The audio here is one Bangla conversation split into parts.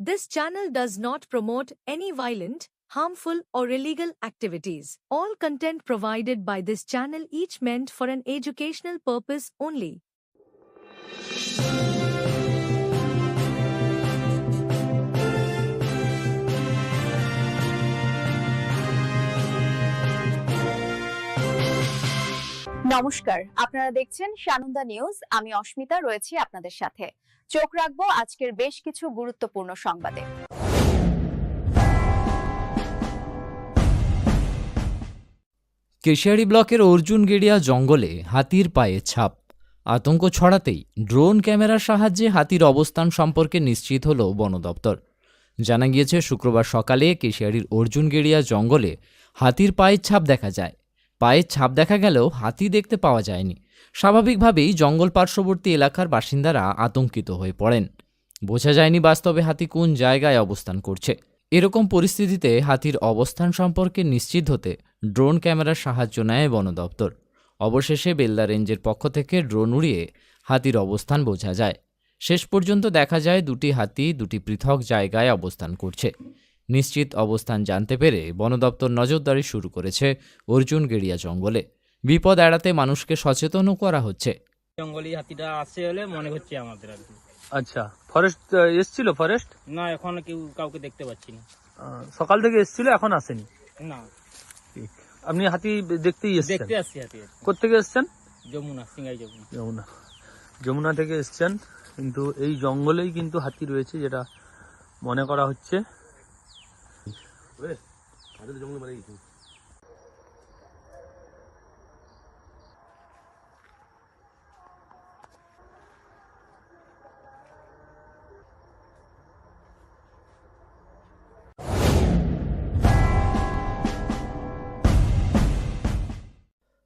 This channel does not promote any violent, harmful, or illegal activities. All content provided by this channel each meant for an educational purpose only. নমস্কার, আপনারা দেখছেন সানন্দা নিউজ। আমি অস্মিতা রয়েছি আপনাদের সাথে। চোখ রাখবো আজকের বেশ কিছু গুরুত্বপূর্ণ সংবাদে। কেশিয়ারি ব্লকের অর্জুনগেড়িয়া জঙ্গলে হাতির পায়ের ছাপ। আতঙ্ক ছড়াতেই ড্রোন ক্যামেরার সাহায্যে হাতির অবস্থান সম্পর্কে নিশ্চিত হল বন দপ্তর। জানা গিয়েছে শুক্রবার সকালে কেশিয়ারির অর্জুনগেড়িয়া জঙ্গলে হাতির পায়ের ছাপ দেখা যায়। পায়ের ছাপ দেখা গেলেও হাতি দেখতে পাওয়া যায়নি। স্বাভাবিকভাবেই জঙ্গল পার্শ্ববর্তী এলাকার বাসিন্দারা আতঙ্কিত হয়ে পড়েন। বোঝা যায়নি বাস্তবে হাতি কোন জায়গায় অবস্থান করছে। এরকম পরিস্থিতিতে হাতির অবস্থান সম্পর্কে নিশ্চিত হতে ড্রোন ক্যামেরার সাহায্য নেয় বন দপ্তর। অবশেষে বেলদা রেঞ্জের পক্ষ থেকে ড্রোন উড়িয়ে হাতির অবস্থান বোঝা যায়। শেষ পর্যন্ত দেখা যায় দুটি হাতি দুটি পৃথক জায়গায় অবস্থান করছে। নিশ্চিত অবস্থান জানতে পেরে বন দপ্তর নজরদারি শুরু করেছে অর্জুনগেড়িয়া জঙ্গলে। বিপদ এড়াতে মানুষকে সচেতনও করা হচ্ছে। জঙ্গলি হাতিটা আসছে বলে মনে হচ্ছে আমাদের আর কি। আচ্ছা, ফরেস্ট এসছিল? ফরেস্ট না, এখন কাউকে দেখতে পাচ্ছি না। সকাল থেকে এসছিল, এখন আসেনি? না। আপনি হাতি দেখতেই এসেছেন? দেখতে আসছি হাতি। কোথেকে এসেছেন? যমুনা, সিঙ্গাই যমুনা। যমুনা থেকে এসেছেন, কিন্তু এই জঙ্গলেই কিন্তু হাতি রয়েছে যেটা মনে করা হচ্ছে।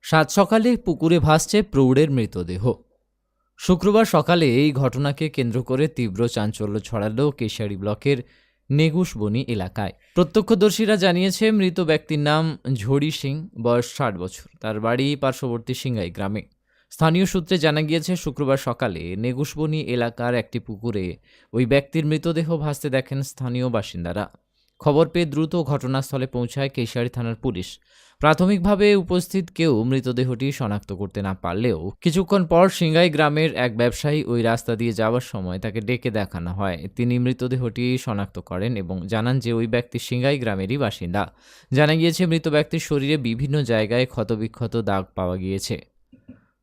সাত সকালে পুকুরে ভাসছে প্রৌঢ়ের মৃতদেহ। শুক্রবার সকালে এই ঘটনাকে কেন্দ্র করে তীব্র চাঞ্চল্য ছড়ালো কেশিয়ারি ব্লকের নেগুশবনি এলাকায়। প্রত্যক্ষদর্শীরা জানিয়েছে মৃত ব্যক্তির নাম ঝড়ি সিং, বয়স 60 বছর। তার বাড়ি পার্শ্ববর্তী সিঙ্গাই গ্রামে। স্থানীয় সূত্রে জানা গিয়েছে শুক্রবার সকালে নেগুশবনি এলাকার একটি পুকুরে ওই ব্যক্তির মৃতদেহ ভাসতে দেখেন স্থানীয় বাসিন্দারা। খবর পেয়ে দ্রুত ঘটনাস্থলে পৌঁছায় কেশিয়ারি থানার পুলিশ। প্রাথমিকভাবে উপস্থিত কেউ মৃতদেহটি শনাক্ত করতে না পারলেও কিছুক্ষণ পর সিঙ্গাই গ্রামের এক ব্যবসায়ী ওই রাস্তা দিয়ে যাওয়ার সময় তাকে ডেকে দেখানো হয়। তিনি মৃতদেহটি শনাক্ত করেন এবং জানান যে ওই ব্যক্তি সিঙ্গাই গ্রামেরই বাসিন্দা। জানা গিয়েছে মৃত ব্যক্তির শরীরে বিভিন্ন জায়গায় ক্ষতবিক্ষত দাগ পাওয়া গিয়েছে।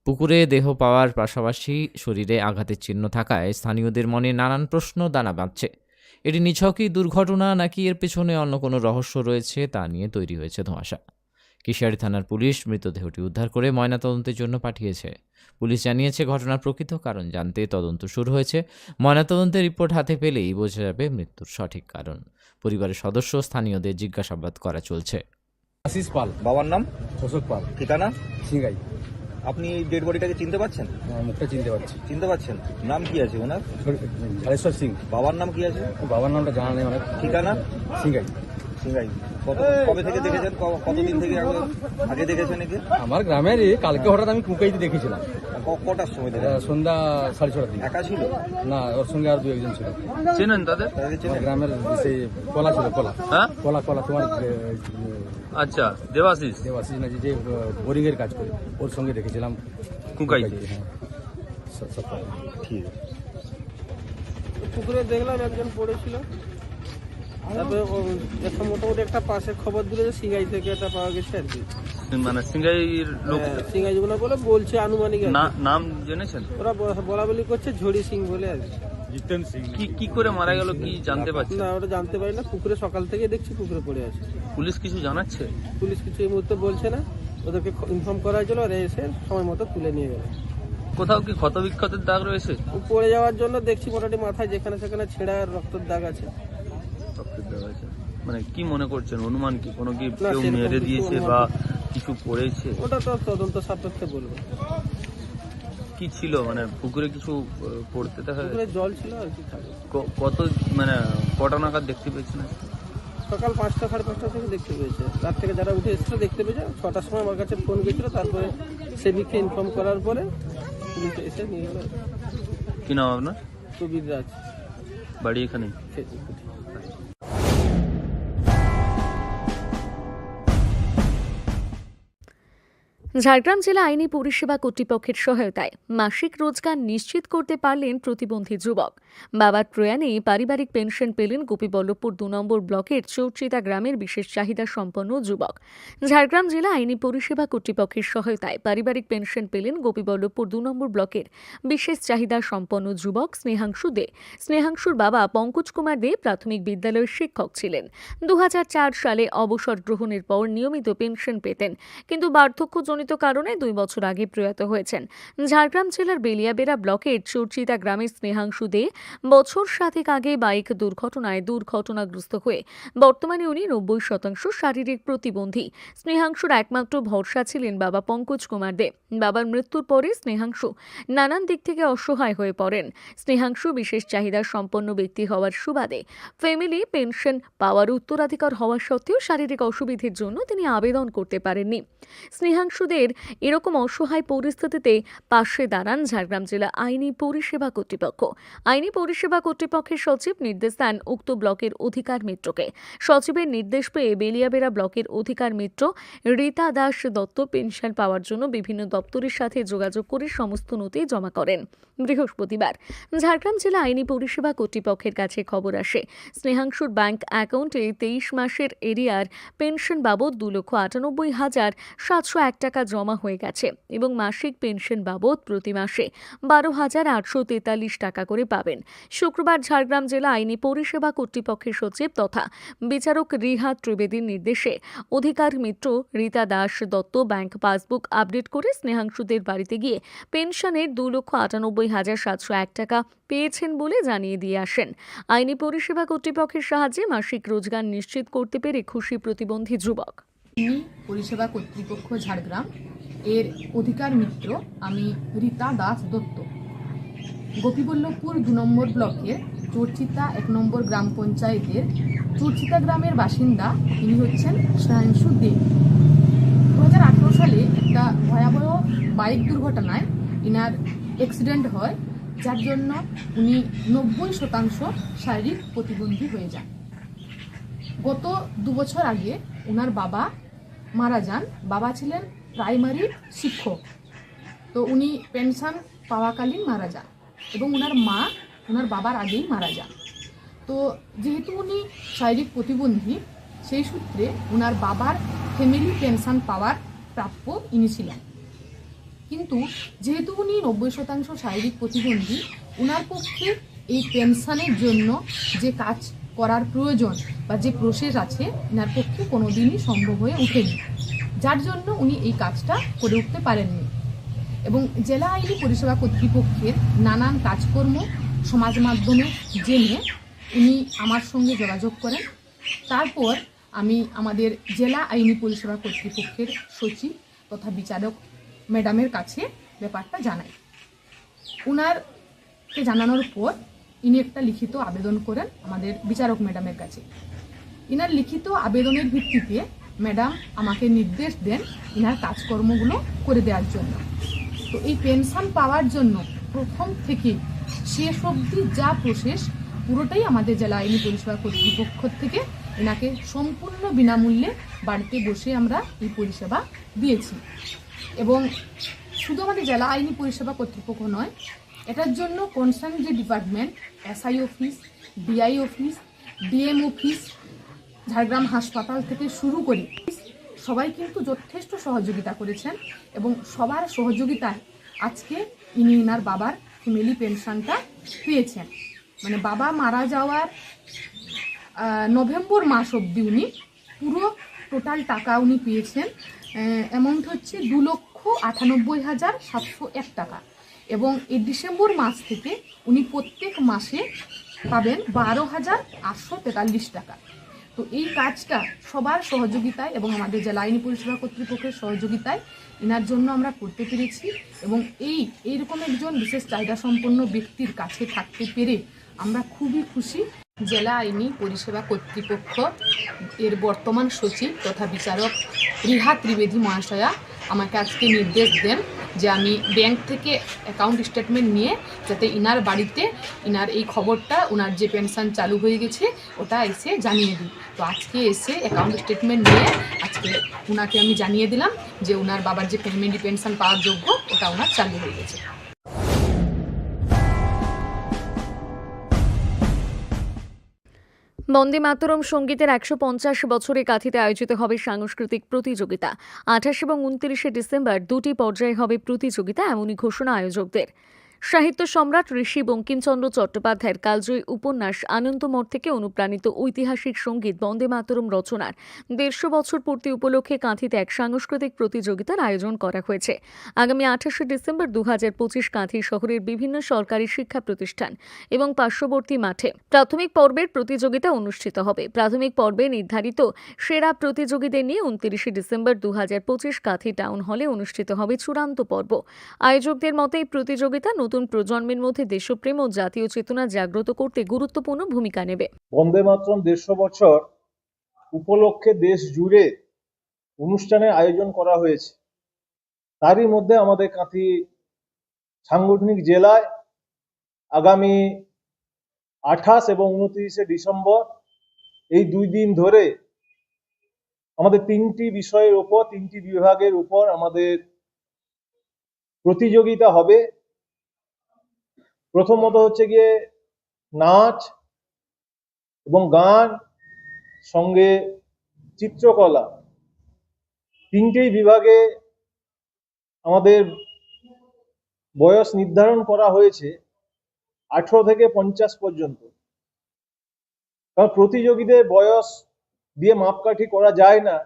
পুকুরে দেহ পাওয়ার পাশাপাশি শরীরে আঘাতের চিহ্ন থাকায় স্থানীয়দের মনে নানান প্রশ্ন দানা বাঁধছে। এটি নিছকই দুর্ঘটনা নাকি এর পেছনে অন্য কোনো রহস্য রয়েছে তা নিয়ে তৈরি হয়েছে ধোঁয়াশা। কেশিয়ারি থানার পুলিশ মৃতদেহটি উদ্ধার করে ময়নাতদন্তের জন্য পাঠিয়েছে। পুলিশ জানিয়েছে ঘটনার প্রকৃত কারণ জানতে তদন্ত শুরু হয়েছে। ময়নাতদন্তের রিপোর্ট হাতে পেলেই বোঝা যাবে মৃত্যুর সঠিক কারণ। পরিবারের সদস্য স্থানীয়দের জিজ্ঞাসাবাদ করা চলছে। আশিস পাল, বাবার নাম অশোক পাল, ঠিকানা সিঙ্গাই। আপনি এই ডেড বডিটাকে চিনতে পারছেন? মুখটা চিনতে পারছি। চিনতে পারছেন? নাম কি আছে ওনার? ঝাড়েশ্বর সিং। বাবার নাম কি আছে? বাবার নামটা জানা নেই অনেক। ঠিকানা? সিঙ্গাই। সিঙ্গাই। কবে থেকে দেখেছেন? কতদিন থেকে আগে দেখেছেন একে? আমার গ্রামের কালকে হঠাৎ আমি কুকাইতে দেখেছিলাম। কটার সময় দেখেন? সন্ধ্যা 6:30 দিকে। একা ছিল না, ওর সঙ্গে আর দু একজন ছিল। চেনেন তাদের? গ্রামের সেই কলা ছিল, কলা। হ্যাঁ, কলা তোমার। আচ্ছা, দেবাশিস না, যে বোরিং এর কাজ করে, ওর সঙ্গে দেখেছিলাম কুকাইতে। হ্যাঁ, ঠিক আছে। পুকুরে দেখলাম একজন পড়েছিল। তারপরে একটা মোটামুটি একটা পাশের খবর দিল যে সিঙ্গাই থেকে এটা পাওয়া গেছে আর কি। মানে সিঙ্গাইয়ের লোক? সিঙ্গাই যেগুলো বলে বলছে আনুমানিক। নাম জেনেছেন? ওরা বলা বলি করছে ঝড়ি সিং বলে আর কি। জিতেন সিং। কি করে মারা গেল কি জানতে পারছেন? না, ওটা জানতে পারি না। পুকুরে সকাল থেকে দেখছি পুকুরে পড়ে আছে। পুলিশ কিছু জানাচ্ছে? পুলিশ কিছু এই মুহূর্তে বলছে না। ওদেরকে ইনফর্ম করা হয়েছিল, ওরা এসে সময় মতো তুলে নিয়ে গেল। কোথাও কি ক্ষতবিক্ষতের দাগ রয়েছে? পড়ে যাওয়ার জন্য দেখছি মোটামুটি মাথায় যেখানে সেখানে ছেঁড়া রক্তের দাগ আছে। মানে কি মনে করছেন, অনুমান কি কোনো কি না, কেউ সেরকম মেরে কিছু দিয়েছে অনুমান বা কিছু করেছে? ওটা তো তদন্ত সাপেক্ষে বলবো। কি ছিল মানে পুকুরে কিছু পড়তে দেখা পুকুরে জল ছিল আর কি। কত মানে কটা নাগাদ দেখতে পেয়েছেন? সকাল 5টা 5:30 থেকে দেখতে পেয়েছে। রাত থেকে যারা উঠে এসেছিল দেখতে পেয়েছে। 6টার সময় আমার কাছে ফোন গেছিল। তারপরে সেদিকে ইনফর্ম করার পরে পুলিশ এসে নিয়ে গেল। কি নাম আপনার? কবির রাজ। বাড়ি এখানেই। ঝাড়গ্রাম জেলা আইনি পরিষেবা কর্তৃপক্ষের সহায়তায় মাসিক রোজগার নিশ্চিত করতে পারলেন প্রতিবন্ধী যুবক। বাবার প্রয়াণে পারিবারিক পেনশন পেলেন গোপীবল্লভপুর 2 নম্বর ব্লকের চৌচিতা গ্রামের বিশেষ চাহিদা সম্পন্ন যুবক। ঝাড়গ্রাম জেলা আইনি পরিষেবা কর্তৃপক্ষের সহায়তায় পারিবারিক পেনশন পেলেন গোপীবল্লভপুর 2 নম্বর ব্লকের বিশেষ চাহিদা সম্পন্ন যুবক স্নেহাংশু দে। স্নেহাংশুর বাবা পঙ্কজ কুমার দে প্রাথমিক বিদ্যালয়ের শিক্ষক ছিলেন। 2004 সালে অবসর গ্রহণের পর নিয়মিত পেনশন পেতেন, কিন্তু বার্ধক্যজনিত কারণে 2 বছর আগে প্রয়াত হয়েছেন। ঝাড়গ্রাম জেলার বেলিয়াবেড়া ব্লকের চৌচিতা গ্রামের স্নেহাংশু দে বছর 7 আগে বাইক দুর্ঘটনাগ্রস্ত হয়ে বর্তমানে উনি 90% শারীরিক প্রতিবন্ধী। স্নেহাংশুর একমাত্র ভরসা ছিলেন বাবা পঙ্কজ কুমার দে। বাবার মৃত্যুর পরে স্নেহাংশু নানান দিক থেকে অসহায় হয়ে পড়েন। স্নেহাংশু বিশেষ চাহিদা সম্পন্ন ব্যক্তি হওয়ার সুবাদে ফ্যামিলি পেনশন পাওয়ার উত্তরাধিকার হওয়া সত্ত্বেও শারীরিক অসুবিধার জন্য তিনি আবেদন করতে পারেননি। স্নেহাংশুদের এরকম অসহায় পরিস্থিতিতে পাশে দাঁড়ান ঝাড়গ্রাম জেলা আইনি পরিষেবা কর্তৃপক্ষ। আইনি পরিষেবা কর্তৃপক্ষের সচিব নির্দেশ দেন উক্ত ব্লকের অধিকার মিত্রকে। সচিবের নির্দেশ পেয়ে বেলিয়াবেড়া ব্লকের অধিকার মিত্র রীতা দাস দত্ত পেনশন পাওয়ার জন্য বিভিন্ন দপ্তরের সাথে যোগাযোগ করে সমস্ত নথি জমা করেন। বৃহস্পতিবার ঝাড়গ্রাম জেলা আইনি পরিষেবা কর্তৃপক্ষের কাছে খবর আসে স্নেহাংশুর ব্যাংক অ্যাকাউন্টে 23 মাসের এরিয়ার পেনশন বাবদ 2,98,701 টাকা জমা হয়ে গেছে এবং মাসিক পেনশন বাবদ প্রতি মাসে 12,843 টাকা করে পাবেন। শুক্রবার ঝাড়গ্রাম জেলা আইনি পরিষেবা কর্তৃপক্ষের সচিব তথা বিচারক রিহা ত্রিবেদীর নির্দেশে অধিকার Mitra Rita Das Dutta bank passbook update করে স্নেহাংশুদের বাড়িতে গিয়ে পেনশনের 2,98,701 টাকা পেয়েছেন বলে জানিয়ে দিয়ে আসেন। আইনি পরিষেবা কর্তৃপক্ষের সাহায্যে মাসিক রোজগার নিশ্চিত করতে পেরে খুশি প্রতিবন্ধী যুবক। আইনি পরিষেবা কর্তৃপক্ষ ঝাড়গ্রাম এর অধিকার মিত্র আমি রীতা দাস দত্ত। গোপীবল্লভপুর 2 নম্বর ব্লকের চৌচিতা 1 নম্বর গ্রাম পঞ্চায়েতের চৌচিতা গ্রামের বাসিন্দা তিনি হচ্ছেন স্নেহাংশু দে। 2018 সালে একটা ভয়াবহ বাইক দুর্ঘটনায় ইনার অ্যাক্সিডেন্ট হয়, যার জন্য উনি 90% শারীরিক প্রতিবন্ধী হয়ে যান। গত 2 বছর আগে ওনার বাবা মারা যান। বাবা ছিলেন প্রাইমারি শিক্ষক, তো উনি পেনশন পাওয়াকালীন মারা যান এবং ওনার মা ওনার বাবার আগেই মারা যান। তো যেহেতু উনি শারীরিক প্রতিবন্ধী, সেই সূত্রে ওনার বাবার ফ্যামিলি পেনশন পাওয়ার প্রাপ্য ইনি ছিলেন। কিন্তু যেহেতু উনি 90% শারীরিক প্রতিবন্ধী, ওনার পক্ষে এই পেনশনের জন্য যে কাজ করার প্রয়োজন বা যে প্রসেস আছে ওনার পক্ষে কোনোদিনই সম্ভব হয়ে ওঠেনি, যার জন্য উনি এই কাজটা করে উঠতে পারেননি। এবং জেলা আইনি পরিষেবা কর্তৃপক্ষের নানান কাজকর্ম সমাজ মাধ্যমে জেনে উনি আমার সঙ্গে যোগাযোগ করেন। তারপর আমি আমাদের জেলা আইনি পরিষেবা কর্তৃপক্ষের সচিব তথা বিচারক ম্যাডামের কাছে ব্যাপারটা জানাই। ওনারকে জানানোর পর ইনি একটা লিখিত আবেদন করেন আমাদের বিচারক ম্যাডামের কাছে। ইনার লিখিত আবেদনের ভিত্তিতে ম্যাডাম আমাকে নির্দেশ দেন ইনার কাজকর্মগুলো করে দেওয়ার জন্য। তো এই পেনশন পাওয়ার জন্য প্রথম থেকে শেষ অবধি যা প্রসেস পুরোটাই আমাদের জেলা আইনি পরিষেবা কর্তৃপক্ষ থেকে এনাকে সম্পূর্ণ বিনামূল্যে বাড়িতে বসে আমরা এই পরিষেবা দিয়েছি। এবং শুধু আমাদের জেলা আইনি পরিষেবা কর্তৃপক্ষ নয়, এটার জন্য কনসার্ন যে department SI office, DI office, DM office, Jhargram হাসপাতাল থেকে শুরু করে সবাই কিন্তু যথেষ্ট সহযোগিতা করেছেন এবং সবার সহযোগিতায় আজকে ইনি ইনার বাবার ফ্যামিলি পেনশনটা পেয়েছেন। মানে বাবা মারা যাওয়ার নভেম্বর মাস অবধি উনি পুরো টোটাল টাকা উনি পেয়েছেন। অ্যামাউন্ট হচ্ছে 2,98,701 টাকা এবং এই ডিসেম্বর মাস থেকে উনি প্রত্যেক মাসে পাবেন 12,843 টাকা। তো এই কাজটা সবার সহযোগিতায় এবং আমাদের জেলা আইনি পরিষেবা কর্তৃপক্ষের সহযোগিতায় এনার জন্য আমরা করতে পেরেছি এবং এইরকম একজন বিশেষ চাহিদা সম্পন্ন ব্যক্তির কাছে থাকতে পেরে আমরা খুবই খুশি। জেলা আইনি পরিষেবা কর্তৃপক্ষ এর বর্তমান সচিব তথা বিচারক রিহা ত্রিবেদী মহাশয়া আমাকে আজকে নির্দেশ দেন যে আমি ব্যাংক থেকে অ্যাকাউন্ট স্টেটমেন্ট নিয়ে যাতে ইনার বাড়িতে ইনার এই খবরটা ওনার যে পেনশন চালু হয়ে গেছে ওটা এসে জানিয়ে দিই। তো আজকে এসে অ্যাকাউন্ট স্টেটমেন্ট নিয়ে আজকে ওনাকে আমি জানিয়ে দিলাম যে ওনার বাবার যে ফ্যামিলি পেনশন পাওয়ার যোগ্য ওটা ওনার চালু হয়ে গেছে। বন্দে মাতরম সঙ্গীতের ১৫০ বছরে কাঁথিতে আয়োজিত হবে সাংস্কৃতিক প্রতিযোগিতা। ২৮ এবং ২৯ ডিসেম্বর দুটি পর্যায়ে হবে প্রতিযোগিতা, এমনই ঘোষণা আয়োজকদের। সাহিত্য সম্রাট ঋষি বঙ্কিমচন্দ্র চট্টোপাধ্যায়ের কালজয়ী উপন্যাস আনন্দমঠ থেকে অনুপ্রাণিত ঐতিহাসিক সঙ্গীত বন্দে মাতরম রচনার ১৫০ বছর পূর্তি উপলক্ষে কাঁথিতে এক সাংস্কৃতিক প্রতিযোগিতার আয়োজন করা হয়েছে। আগামী ২৮ ডিসেম্বর ২০২৫ কাঁথি শহরের বিভিন্ন সরকারি শিক্ষা প্রতিষ্ঠান এবং পার্শ্ববর্তী মাঠে প্রাথমিক পর্বের প্রতিযোগিতা অনুষ্ঠিত হবে। প্রাথমিক পর্বে নির্ধারিত সেরা প্রতিযোগীদের নিয়ে ২৯ ডিসেম্বর ২০২৫ কাঁথি টাউন হলে অনুষ্ঠিত হবে চূড়ান্ত পর্ব। আয়োজকদের মতে এই প্রতিযোগিতা নতুন প্রজন্মের মধ্যে দেশপ্রেম ও জাতীয় চেতনা জাগ্রত করতে গুরুত্বপূর্ণ ভূমিকা নেবে। বন্দে মাতরম ১৫০ বছর উপলক্ষে দেশ জুড়ে অনুষ্ঠানের আয়োজন করা হয়েছে। তারই মধ্যে আমাদের কাঁথি সাংগঠনিক জেলায় আগামী ২৮ এবং ২৯ ডিসেম্বর এই ২ দিন ধরে আমাদের ৩টি বিষয়ের উপর ৩টি বিভাগের উপর আমাদের প্রতিযোগিতা হবে। প্রথমত হচ্ছে গিয়ে নাচ এবং গান, সঙ্গে চিত্রকলা। ৩টেই বিভাগে আমাদের বয়স নির্ধারণ করা হয়েছে ১৮ থেকে ৫০ পর্যন্ত। কারণ প্রতিযোগীদের বয়স দিয়ে মাপকাঠি করা যায় না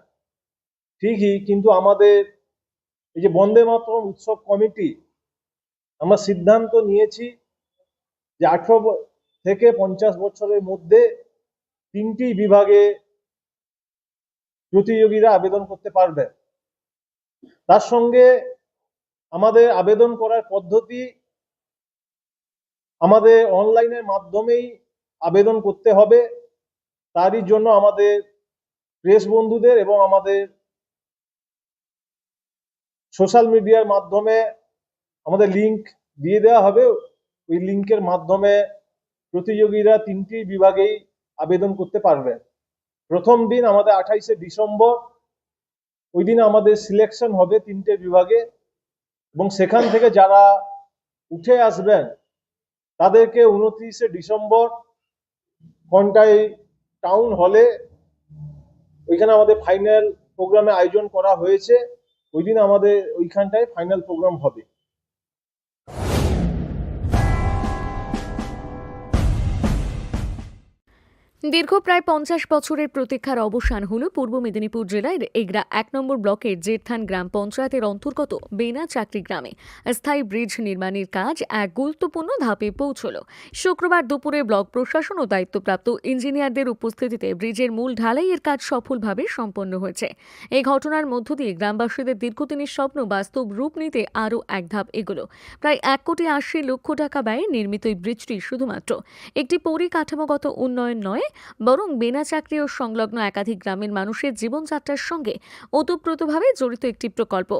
ঠিকই, কিন্তু আমাদের এই যে বন্দে মাতরম উৎসব কমিটি আমরা সিদ্ধান্ত নিয়েছি যে ১৮ থেকে ৫০ বছরের মধ্যে ৩টি বিভাগে প্রতিযোগীরা আবেদন করতে পারবে। তার সঙ্গে আমাদের আবেদন করার পদ্ধতি আমাদের অনলাইনের মাধ্যমেই আবেদন করতে হবে। তারই জন্য আমাদের প্রেস বন্ধুদের এবং আমাদের সোশ্যাল মিডিয়ার মাধ্যমে আমাদের লিংক দিয়ে দেওয়া হবে। ওই লিংকের মাধ্যমে প্রতিযোগীরা ৩টি বিভাগেই আবেদন করতে পারবে। প্রথম দিন আমাদের ২৮ ডিসেম্বর, ওই দিন আমাদের সিলেকশন হবে ৩টে বিভাগে এবং সেখান থেকে যারা উঠে আসবেন তাদেরকে ২৯ ডিসেম্বর ঘন্টায় টাউন হলে ওইখানে আমাদের ফাইনাল প্রোগ্রামে আয়োজন করা হয়েছে। ওই দিন আমাদের ওইখানটায় ফাইনাল প্রোগ্রাম হবে। দীর্ঘ প্রায় ৫০ বছরের প্রতীক্ষার অবসান হল পূর্ব মেদিনীপুর জেলার এগরা ১ নম্বর ব্লকের জেরথান গ্রাম পঞ্চায়েতের অন্তর্গত বেনা চাকরি গ্রামে স্থায়ী ব্রিজ নির্মাণের কাজ এক গুরুত্বপূর্ণ ধাপে পৌঁছল। শুক্রবার দুপুরে ব্লক প্রশাসন ও দায়িত্বপ্রাপ্ত ইঞ্জিনিয়ারদের উপস্থিতিতে ব্রিজের মূল ঢালাইয়ের কাজ সফলভাবে সম্পন্ন হয়েছে। এই ঘটনার মধ্য দিয়ে গ্রামবাসীদের দীর্ঘদিনের স্বপ্ন বাস্তব রূপ নিতে আরও এক ধাপ এগোলো। প্রায় ১,৮০,০০,০০০ টাকা ব্যয়ে নির্মিত এই ব্রিজটি শুধুমাত্র একটি পরিকাঠামোগত উন্নয়ন নয়, বরং বিনা চাকরি ও সংলগ্ন একাধিক গ্রামের মানুষের জীবনযাত্রার সঙ্গে ওতপ্রোতভাবে জড়িত একটি প্রকল্প।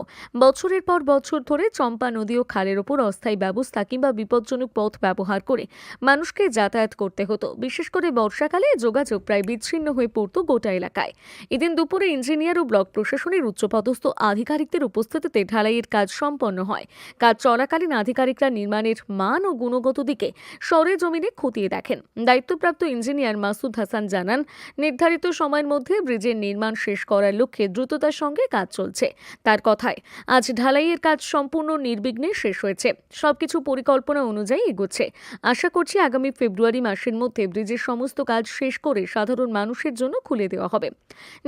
বছরের পর বছর ধরে চম্পা নদী ও খালের ওপর অস্থায়ী ব্যবস্থা কিংবা বিপজ্জনক পথ ব্যবহার করে মানুষকে যাতায়াত করতে হতো। বিশেষ করে বর্ষাকালে যোগাযোগ প্রায় বিচ্ছিন্ন হয়ে পড়ত গোটা এলাকায়। এদিন দুপুরে ইঞ্জিনিয়ার ও ব্লক প্রশাসনের উচ্চপদস্থ আধিকারিকদের উপস্থিতিতে ঢালাইয়ের কাজ সম্পন্ন হয়। কাজ চলাকালীন আধিকারিকরা নির্মাণের মান ও গুণগত দিকে সরেজমিনে খতিয়ে দেখেন। দায়িত্বপ্রাপ্ত ইঞ্জিনিয়ার মাসুদ হাসান জানান, নির্ধারিত সময়ের মধ্যে ব্রিজের নির্মাণ শেষ করার লক্ষ্যে দ্রুততার সঙ্গে কাজ চলছে। তার কথায় আজ ঢালাইয়ের কাজ সম্পূর্ণ নির্বিঘ্নে শেষ হয়েছে, সবকিছু পরিকল্পনা অনুযায়ী এগোচ্ছে। আশা করছি আগামী ফেব্রুয়ারি মাসের মধ্যে ব্রিজের সমস্ত কাজ শেষ করে সাধারণ মানুষের জন্য খুলে দেওয়া হবে।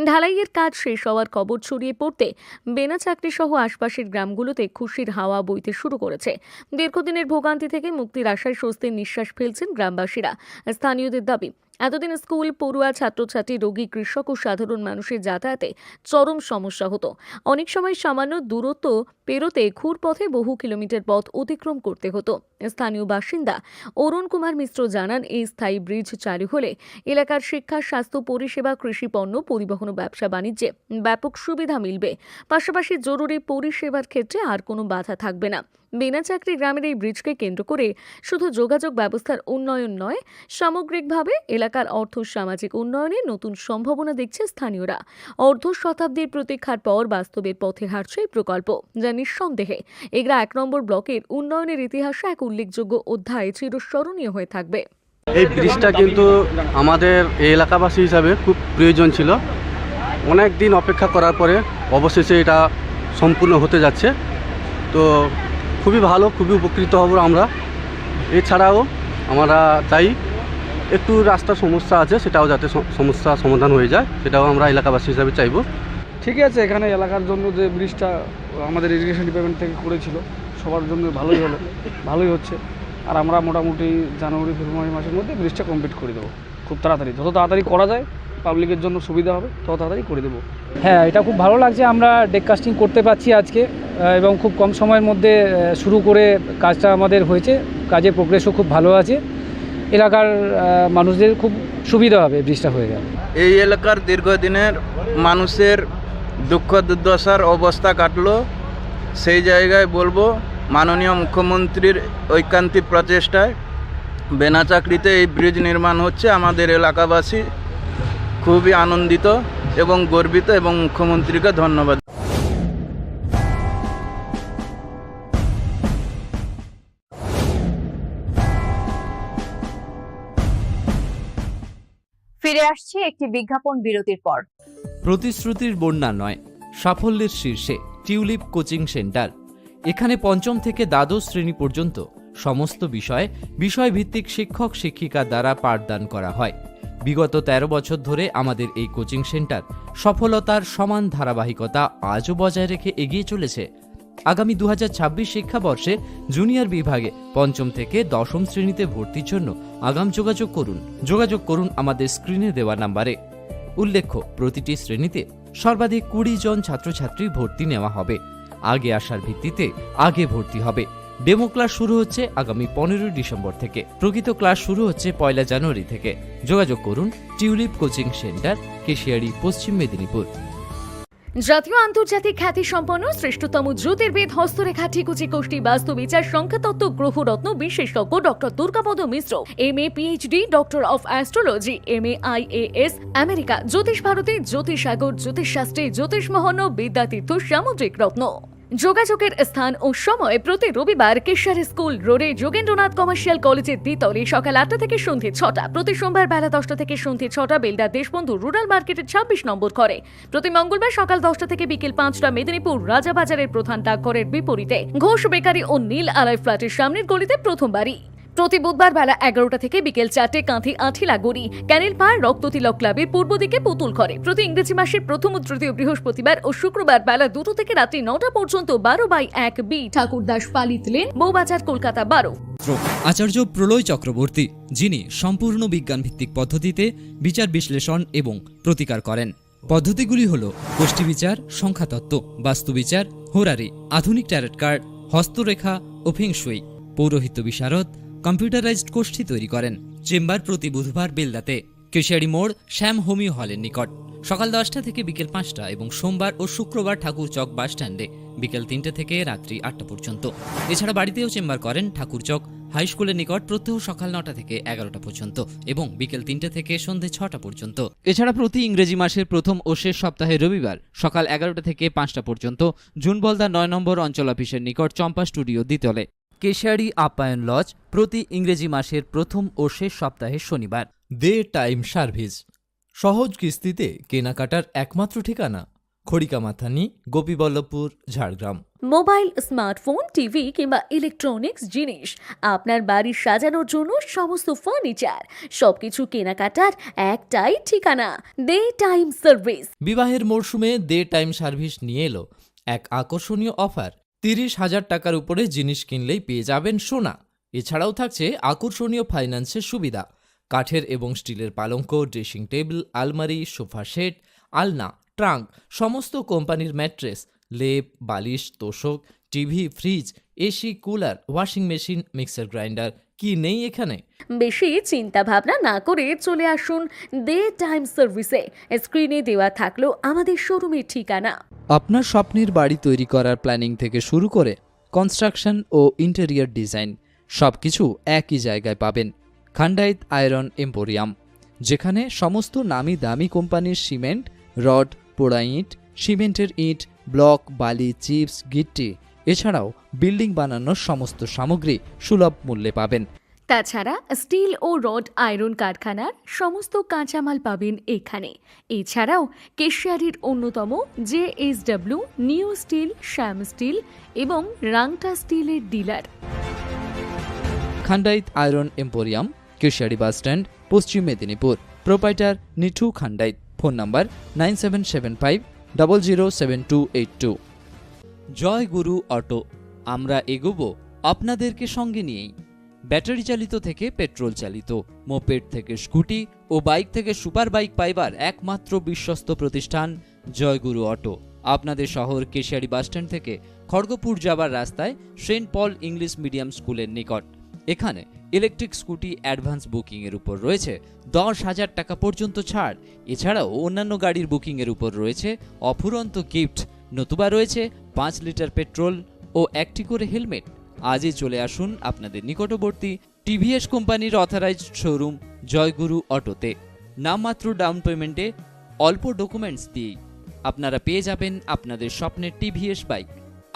ঢালাইয়ের কাজ শেষ হওয়ার খবর ছড়িয়ে পড়তে বেনা চাকরি সহ আশপাশের গ্রামগুলোতে খুশির হাওয়া বইতে শুরু করেছে। দীর্ঘদিনের ভোগান্তি থেকে মুক্তির আশায় স্বস্তির নিঃশ্বাস ফেলছেন গ্রামবাসীরা। স্থানীয়দের দাবি, এতদিন স্কুল, পড়ুয়া, ছাত্রছাত্রী, রোগী, কৃষক ও সাধারণ মানুষের যাতায়াতে চরম সমস্যা হতো। অনেক সময় সামান্য দূরত্ব পেরোতে ঘুরপথে বহু কিলোমিটার পথ অতিক্রম করতে হতো। স্থানীয় বাসিন্দা অরুণ কুমার মিশ্র জানান, এই স্থায়ী ব্রিজ চালু হলে এলাকার শিক্ষা, স্বাস্থ্য পরিষেবা, কৃষিপণ্য, পরিবহন ও ব্যবসা বাণিজ্যে ব্যাপক সুবিধা মিলবে। পাশাপাশি জরুরি পরিষেবার ক্ষেত্রে আর কোনো বাধা থাকবে না। বিনা চাকরি গ্রামের এই ব্রিজকে কেন্দ্র করে শুধু যোগাযোগ ব্যবস্থার উন্নয়ন নয়, সামগ্রিকভাবে এলাকার অর্থ সামাজিক উন্নয়নে নতুন সম্ভাবনা দেখছে স্থানীয়রা। অর্ধ শতাব্দীর প্রতীক্ষার পর বাস্তবের পথে হাঁটছে এই প্রকল্প, যা নিঃসন্দেহে এগরা 1 নম্বর ব্লকের উন্নয়নের ইতিহাসে এক উল্লেখযোগ্য অধ্যায় চিরস্মরণীয় হয়ে থাকবে। এই ব্রিজটা কিন্তু আমাদের এই এলাকাবাসী হিসাবে খুব প্রয়োজন ছিল। অনেক দিন অপেক্ষা করার পরে অবশেষে এটা সম্পূর্ণ হতে যাচ্ছে। তো খুবই ভালো, খুবই উপকৃত হব আমরা। এছাড়াও আমরা চাই একটু রাস্তার সমস্যা আছে, সেটাও যাতে সমস্যা সমাধান হয়ে যায়, সেটাও আমরা এলাকাবাসী হিসাবে চাইব। ঠিক আছে, এখানে এলাকার জন্য যে ব্রিজটা আমাদের ইরিগেশন ডিপার্টমেন্ট থেকে করেছিল, সবার জন্য ভালোই হলো, ভালোই হচ্ছে। আর আমরা মোটামুটি জানুয়ারি ফেব্রুয়ারি মাসের মধ্যে ব্রিজটা কমপ্লিট করে দেবো খুব তাড়াতাড়ি। যত তাড়াতাড়ি করা যায় পাবলিকের জন্য সুবিধা হবে, তত তাড়াতাড়ি করে দেবো। হ্যাঁ, এটা খুব ভালো লাগছে, আমরা ডেককাস্টিং করতে পারছি আজকে এবং খুব কম সময়ের মধ্যে শুরু করে কাজটা আমাদের হয়েছে। কাজের প্রোগ্রেসও খুব ভালো আছে, এলাকার মানুষদের খুব সুবিধা হবে ব্রিজটা হয়ে গেলে। এই এলাকার দীর্ঘদিনের মানুষের দুঃখ দুর্দশার অবস্থা কাটলো। সেই জায়গায় বলবো, মাননীয় মুখ্যমন্ত্রীর ঐকান্তিক প্রচেষ্টায় বিনা চাকরিতে এই ব্রিজ নির্মাণ হচ্ছে। আমাদের এলাকাবাসী খুবই আনন্দিত এবং গর্বিত এবং মুখ্যমন্ত্রীকে ধন্যবাদ। ফিরে আসছি একটি বিজ্ঞাপন বিরতির পর। প্রতিশ্রুতির বন্যা নয়, সাফল্যের শীর্ষে টিউলিপ কোচিং সেন্টার। এখানে পঞ্চম থেকে দ্বাদশ শ্রেণী পর্যন্ত সমস্ত বিষয়ভিত্তিক শিক্ষক শিক্ষিকার দ্বারা পাঠদান করা হয়। বিগত 13 বছর ধরে আমাদের এই কোচিং সেন্টার সফলতার সমান ধারাবাহিকতা আজও বজায় রেখে এগিয়ে চলেছে। আগামী 2026 শিক্ষাবর্ষে জুনিয়র বিভাগে পঞ্চম থেকে দশম শ্রেণীতে ভর্তির জন্য আগাম যোগাযোগ করুন আমাদের স্ক্রিনে দেওয়া নাম্বারে। উল্লেখ্য, প্রতিটি শ্রেণীতে সর্বাধিক 20 জন ছাত্রছাত্রী ভর্তি নেওয়া হবে। আগে আসার ভিত্তিতে আগে ভর্তি হবে। ডেমো ক্লাস শুরু হচ্ছে আগামী 15 ডিসেম্বর থেকে, প্রকৃত ক্লাস শুরু হচ্ছে 1 জানুয়ারি থেকে। যোগাযোগ করুন টিউলিপ কোচিং সেন্টার, কেশিয়াড়ি, পশ্চিম মেদিনীপুর। জাতীয় আন্তর্জাতিক খ্যাতি সম্পন্ন শ্রেষ্ঠতম জ্যোতির্বিদ, হস্তরেখা, ঠিকুচি, কোষ্ঠী, বাস্তুবিচার, সংখ্যাতত্ত্ব, গ্রহরত্ন বিশেষজ্ঞ doctor Durgapada Mishra, MA PhD, doctor of astrology, MA IAS, America, জ্যোতিষ ভারতী, জ্যোতিষসাগর, জ্যোতিষশাস্ত্রী, জ্যোতিষমোহন, বিদ্যাতীর্থ, সামুদ্রিক রত্ন। যোগাযোগের স্থান ও সময় প্রতি রবিবার কেশারি স্কুল রোডে যোগেন্দ্রনাথ কমার্শিয়াল কলেজের দ্বিতলে সকাল 8টা থেকে সন্ধ্যে 6টা, প্রতি সোমবার বেলা 10টা থেকে সন্ধ্যে 6টা বেলদা দেশবন্ধু রুরাল মার্কেটের 26 নম্বর ঘরে, প্রতি মঙ্গলবার সকাল 10টা থেকে বিকেল 5টা মেদিনীপুর রাজাবাজারের প্রধান ডাকঘরের বিপরীতে ঘোষ বেকারি ও নীল আলয় ফ্ল্যাটের সামনের গলিতে প্রথম বাড়ি, প্রতি বুধবার বেলা 11টা থেকে বিকেল 4টে কাঁথি আঠিলা গড়ি ক্যানেল পাড় রক্ততিলক ক্লাবের পূর্ব দিকে পুতুল ঘরে, প্রতি ইংরেজি মাসের প্রথম ও তৃতীয় বৃহস্পতিবার ও শুক্রবার বেলা 2টো থেকে রাত্রি 9টা পর্যন্ত 12/1 বি ঠাকুরদাস পালিত লেন, বউবাজার, কলকাতা 12। আচার্য প্রলয় চক্রবর্তী, যিনি সম্পূর্ণ বিজ্ঞানভিত্তিক পদ্ধতিতে বিচার বিশ্লেষণ এবং প্রতিকার করেন। পদ্ধতিগুলি হল গোষ্ঠী বিচার, সংখ্যাতত্ত্ব, বাস্তুবিচার, হোরারি, আধুনিক ট্যারট কার্ড, হস্তরেখা ও ফেংশুই। পৌরোহিত্য বিশারদ, কম্পিউটারাইজড গোষ্ঠী তৈরি করেন। চেম্বার প্রতি বুধবার বেলদাতে, কেশিয়াড়ি মোড়, শ্যাম হোমিও হলের নিকট, সকাল 10টা থেকে বিকেল 5টা এবং সোমবার ও শুক্রবার ঠাকুরচক বাস স্ট্যান্ডে বিকেল 3টে থেকে রাত্রি 8টা পর্যন্ত। এছাড়া বাড়িতেও চেম্বার করেন ঠাকুরচক হাই স্কুলের নিকট, প্রত্যহ সকাল 9টা থেকে 11টা পর্যন্ত এবং বিকেল 3টে থেকে সন্ধ্যে 6টা পর্যন্ত। এছাড়া প্রতি ইংরেজি মাসের প্রথম ও শেষ সপ্তাহে রবিবার সকাল 11টা থেকে 5টা পর্যন্ত জুনবলদা 9 নম্বর অঞ্চল অফিসের নিকট চম্পা স্টুডিও দ্বিতলে। কেশিয়াড়ি আপ্যায়ন লজ প্রতি ইংরেজি মাসের প্রথম ও শেষ সপ্তাহে শনিবার। দে টাইম সার্ভিস, সহজ কিস্তিতে কেনাকাটার একমাত্র ঠিকানা, Kharikamathani, Gopiballavpur, Jhargram. Mobile, smartphone, TV কিংবা ইলেকট্রনিক্স জিনিস, আপনার বাড়ি সাজানোর জন্য সমস্ত ফার্নিচার, সবকিছু কেনাকাটার একটাই ঠিকানা, দে টাইম সার্ভিস। বিবাহের মরশুমে দে টাইম সার্ভিস নিয়ে এলো এক আকর্ষণীয় অফার। 30,000 টাকার উপরে জিনিস কিনলেই পেয়ে যাবেন সোনা। এছাড়াও থাকছে আকর্ষণীয় ফাইন্যান্সের সুবিধা। কাঠের এবং স্টিলের পালঙ্ক, ড্রেসিং টেবিল, আলমারি, সোফা সেট, আলনা, ট্রাঙ্ক, সমস্ত কোম্পানির ম্যাট্রেস, লেপ, বালিশ, তোশক, TV, fridge, AC, cooler, washing machine, mixer grinder, কি নেই এখানে? বেশি চিন্তা ভাবনা না করে চলে আসুন ডে টাইম সার্ভিসে। স্ক্রিনে দেওয়া থাকলো আমাদের শোরুমের ঠিকানা। আপনার স্বপ্নের বাড়ি তৈরি করার প্ল্যানিং থেকে শুরু করে কনস্ট্রাকশন ও ইন্টেরিয়র ডিজাইন সবকিছু একই জায়গায় পাবেন। খান্ডাইত আয়রন এম্পোরিয়াম, যেখানে সমস্ত নামি দামি কোম্পানির সিমেন্ট, রড, পোড়া ইট, সিমেন্টের ইট, ব্লক, বালি, চিপস, গিট্টি, এছাড়াও বিল্ডিং বানানোর সমস্ত সামগ্রী সুলভ মূল্যে পাবেন। তাছাড়া স্টিল ও রড আয়রন কারখানার সমস্ত কাঁচামাল পাবেন এখানে। এছাড়াও কেশিয়ারির অন্যতম JSW, new steel, Shyam steel এবং রাংটা স্টিলের dealer. Khandait iron emporium, Keshiary bus stand, Paschim Medinipur. Proprietor Nithu Khandait. Phone number 9775007282। Joy Guru auto, আমরা এগোবো আপনাদেরকে সঙ্গে নিয়েই। ব্যাটারি চালিত থেকে পেট্রোল চালিত, মোপেড থেকে স্কুটি ও বাইক থেকে সুপার বাইক পাইবার একমাত্র বিশ্বস্ত প্রতিষ্ঠান জয়গুরু অটো। আপনাদের শহর কেশিয়ারি বাসস্ট্যান্ড থেকে খড়গপুর যাবার রাস্তায় সেন্ট পল ইংলিশ মিডিয়াম স্কুলের নিকট। এখানে ইলেকট্রিক স্কুটি অ্যাডভান্স বুকিংয়ের উপর রয়েছে 10,000 টাকা পর্যন্ত ছাড়। এছাড়াও অন্যান্য গাড়ির বুকিংয়ের উপর রয়েছে অফুরন্ত গিফট, নতুবা রয়েছে 5 লিটার পেট্রোল ও একটি করে হেলমেট। আজই চলে আসুন আপনাদের নিকটবর্তী টিভিএস কোম্পানির অথরাইজড শোরুম জয়গুরু অটোতে। নামমাত্র ডাউন পেমেন্টে অল্প ডকুমেন্টস দিয়েই আপনারা পেয়ে যাবেন আপনাদের স্বপ্নের টিভিএস বাইক।